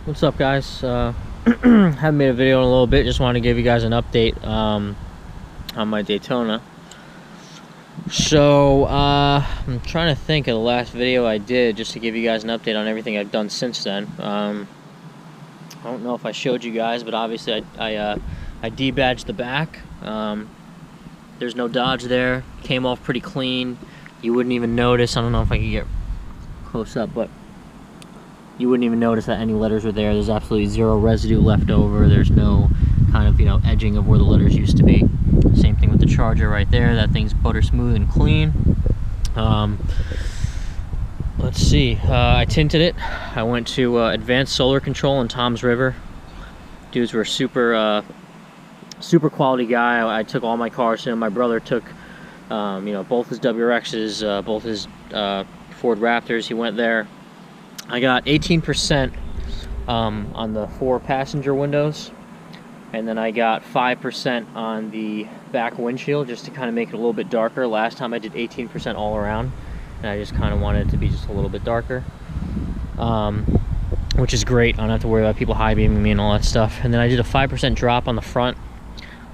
What's up, guys? Haven't made a video in a little bit. Just wanted to give you guys an update on my Daytona. So I'm trying to think of the last video I did just to give you guys an update on everything I've done since then. I don't know if I showed you guys, but obviously I debadged the back. There's no Dodge there. Came off pretty clean. You wouldn't even notice. I don't know if I can get close up, but you wouldn't even notice that any letters were there. There's absolutely zero residue left over. There's no kind of, edging of where the letters used to be. Same thing with the Charger right there. That thing's butter smooth and clean. Let's see. I tinted it. I went to Advanced Solar Control in Toms River. Dudes were super quality guy. I took all my cars to him. My brother took, both his WRXs, both his Ford Raptors. He went there. I got 18% on the 4 passenger windows, and then I got 5% on the back windshield just to kind of make it a little bit darker. Last time I did 18% all around, and I just kind of wanted it to be just a little bit darker, which is great. I don't have to worry about people high beaming me and all that stuff. And then I did a 5% drop on the front.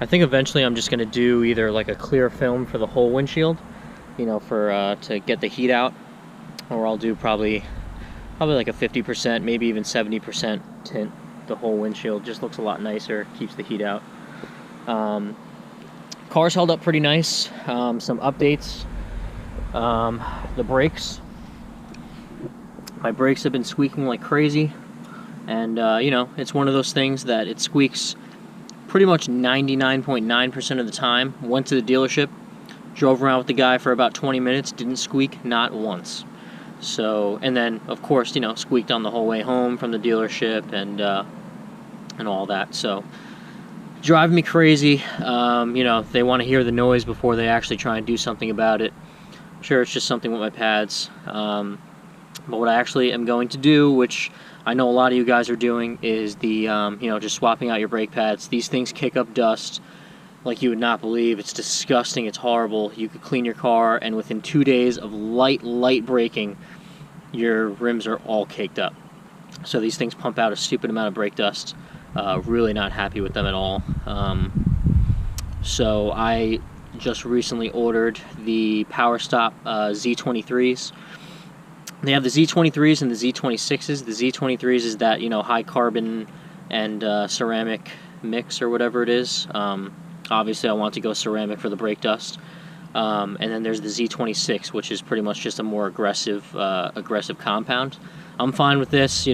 I think eventually I'm just going to do either like a clear film for the whole windshield, to get the heat out, or I'll do probably like a 50%, maybe even 70% tint the whole windshield. Just looks a lot nicer, keeps the heat out. Car's held up pretty nice. Some updates. The brakes. My brakes have been squeaking like crazy, and it's one of those things that it squeaks pretty much 99.9% of the time. Went to the dealership, drove around with the guy for about 20 minutes, didn't squeak, not once. So, and then of course, squeaked on the whole way home from the dealership and all that. So, driving me crazy. They want to hear the noise before they actually try and do something about it. I'm sure it's just something with my pads. But what I actually am going to do, which I know a lot of you guys are doing, is the just swapping out your brake pads. These things kick up dust like you would not believe. It's disgusting. It's horrible. You could clean your car, and within 2 days of light braking, your rims are all caked up. So these things pump out a stupid amount of brake dust. Really not happy with them at all. So I just recently ordered the Powerstop Z23s. They have the Z23s and the Z26s. The Z23s is that high carbon and ceramic mix or whatever it is. Obviously, I want to go ceramic for the brake dust. And then there's the Z26, which is pretty much just a more aggressive compound. I'm fine with this,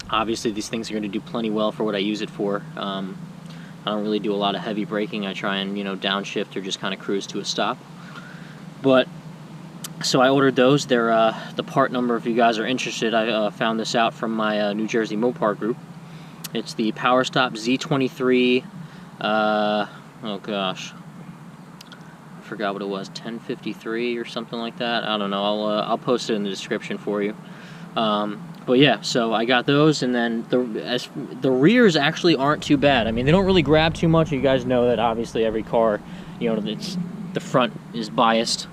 Obviously, these things are going to do plenty well for what I use it for. I don't really do a lot of heavy braking. I try and, downshift or just kind of cruise to a stop. But, so I ordered those. They're the part number, if you guys are interested. I found this out from my New Jersey Mopar group. It's the Powerstop Z23... oh gosh, I forgot what it was, 1053 or something like that. I don't know. I'll post it in the description for you. But yeah, so I got those, and then the rears actually aren't too bad. I mean, they don't really grab too much. You guys know that obviously every car, the front is biased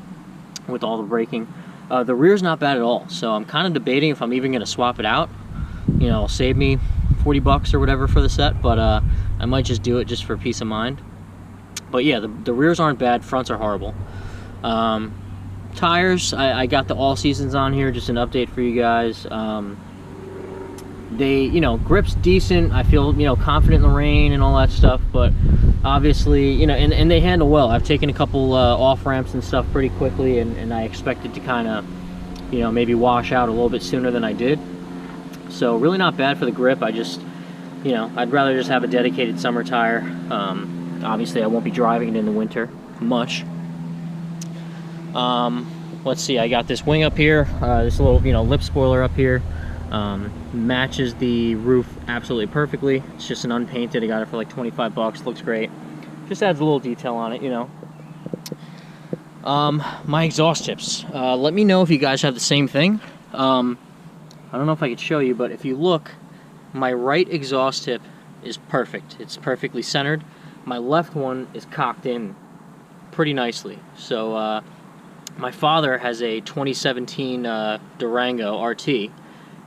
with all the braking. The rear's not bad at all. So I'm kind of debating if I'm even going to swap it out. Save me 40 bucks or whatever for the set, but I might just do it just for peace of mind. But yeah, the rears aren't bad, fronts are horrible. Tires, I got the all seasons on here, just an update for you guys. They, grip's decent. I feel, confident in the rain and all that stuff, but obviously, and they handle well. I've taken a couple off ramps and stuff pretty quickly, and I expected to kind of, maybe wash out a little bit sooner than I did. So really not bad for the grip. I just, I'd rather just have a dedicated summer tire. Obviously, I won't be driving it in the winter much. Let's see, I got this wing up here, this little, lip spoiler up here. Matches the roof absolutely perfectly. It's just an unpainted. I got it for like 25 bucks. Looks great. Just adds a little detail on it, My exhaust tips. Let me know if you guys have the same thing. I don't know if I could show you, but if you look, my right exhaust tip is perfect. It's perfectly centered. My left one is cocked in pretty nicely. So my father has a 2017 Durango RT,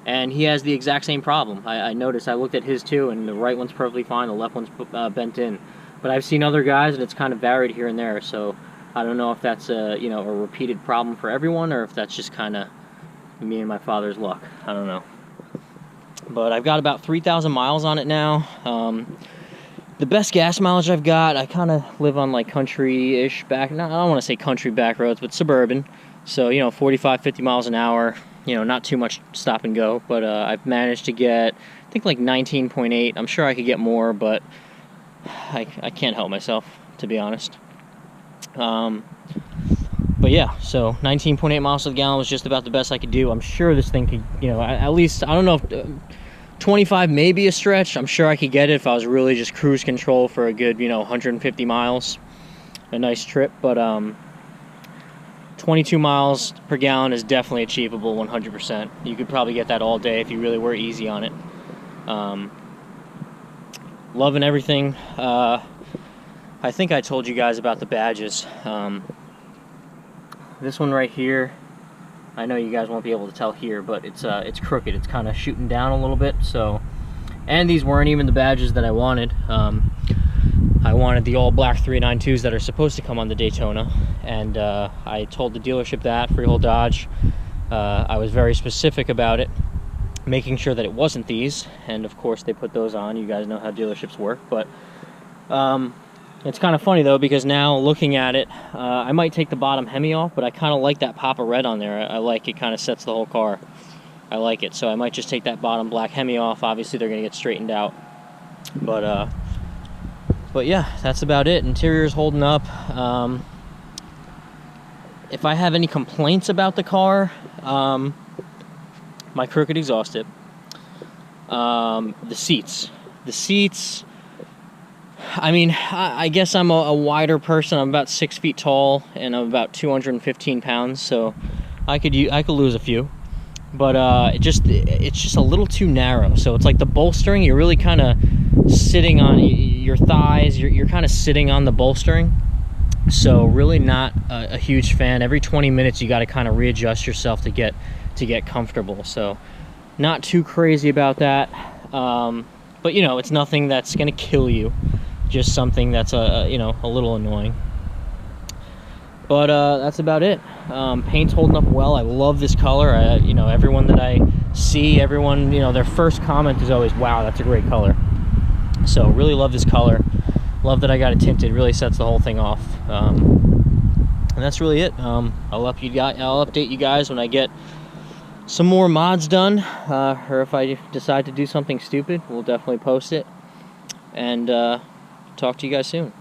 and he has the exact same problem. I noticed, I looked at his too, and the right one's perfectly fine, the left one's bent in. But I've seen other guys, and it's kind of varied here and there, so I don't know if that's a, you know, a repeated problem for everyone, or if that's just kind of me and my father's luck. I don't know. But I've got about 3,000 miles on it now. The best gas mileage I've got, I kind of live on like country-ish I don't want to say country back roads, but suburban. So, you know, 45, 50 miles an hour, you know, not too much stop and go. But I've managed to get, I think, like 19.8. I'm sure I could get more, but I can't help myself, to be honest. But yeah, so 19.8 miles to the gallon was just about the best I could do. I'm sure this thing could, you know, at least, I don't know, if 25 may be a stretch. I'm sure I could get it if I was really just cruise control for a good, you know, 150 miles. A nice trip, but 22 miles per gallon is definitely achievable, 100%. You could probably get that all day if you really were easy on it. Loving everything. I think I told you guys about the badges. This one right here, I know you guys won't be able to tell here, but it's crooked. It's kind of shooting down a little bit. So, and these weren't even the badges that I wanted. I wanted the all black 392s that are supposed to come on the Daytona, and I told the dealership that, Freehold Dodge. I was very specific about it, making sure that it wasn't these, and of course they put those on. You guys know how dealerships work, but it's kind of funny though, because now looking at it, I might take the bottom Hemi off, but I kind of like that pop of red on there. I like it, kind of sets the whole car. I like it, so I might just take that bottom black Hemi off. Obviously they're going to get straightened out, but yeah, that's about it. Interior's holding up. If I have any complaints about the car, my crooked exhaust tip, the seats, I mean, I guess I'm a wider person. I'm about 6 feet tall, and I'm about 215 pounds, so I could lose a few. But it's just a little too narrow. So it's like the bolstering, you're really kind of sitting on your thighs. You're kind of sitting on the bolstering. So really not a huge fan. Every 20 minutes you got to kind of readjust yourself to get comfortable. So not too crazy about that. But you know, it's nothing that's gonna kill you. Just something that's you know, a little annoying. But that's about it. Paint's holding up well. I love this color. You know, everyone that I see, everyone, you know, their first comment is always, "Wow, that's a great color." So really love this color. Love that I got it tinted. Really sets the whole thing off. And that's really it. I'll update you guys when I get some more mods done, or if I decide to do something stupid, we'll definitely post it. And talk to you guys soon.